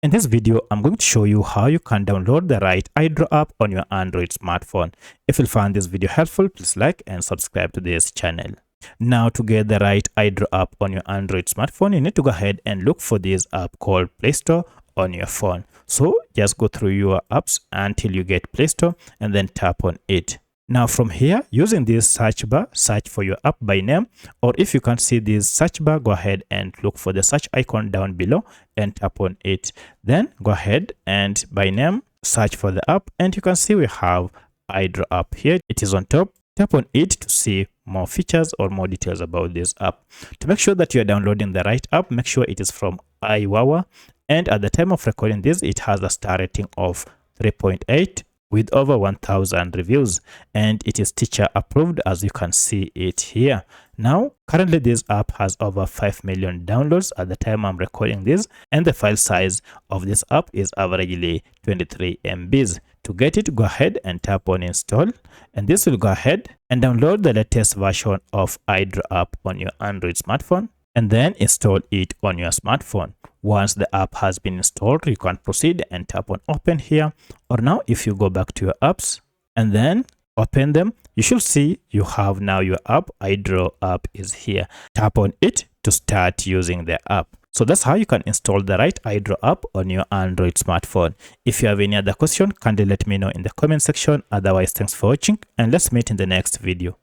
In this video, I'm going to show you how you can download the right iDraw app on your Android smartphone. If you find this video helpful, please like and subscribe to this channel. Now, to get the right iDraw app on your Android smartphone, you need to go ahead and look for this app called Play Store on your phone. So just go through your apps until you get Play Store and then tap on it. Now from here, using this search bar, search for your app by name, or if you can't see this search bar, go ahead and look for the search icon down below and tap on it. Then go ahead and by name, search for the app, and you can see we have iDraw app here. It is on top. Tap on it to see more features or more details about this app. To make sure that you are downloading the right app, make sure it is from iDraw, and at the time of recording this, it has a star rating of 3.8 with over 1,000 reviews, and it is teacher approved, as you can see it here. Now, currently this app has over 5 million downloads at the time I'm recording this, and the file size of this app is averagely 23 MBs. To get it, go ahead and tap on install, and this will go ahead and download the latest version of iDraw app on your Android smartphone, and then install it on your smartphone. Once the app has been installed, you can proceed and tap on open here. Or now, if you go back to your apps and then open them, you should see you have now your app. iDraw app is here. Tap on it to start using the app. So that's how you can install the right iDraw app on your Android smartphone. If you have any other question, kindly let me know in the comment section. Otherwise, thanks for watching, and let's meet in the next video.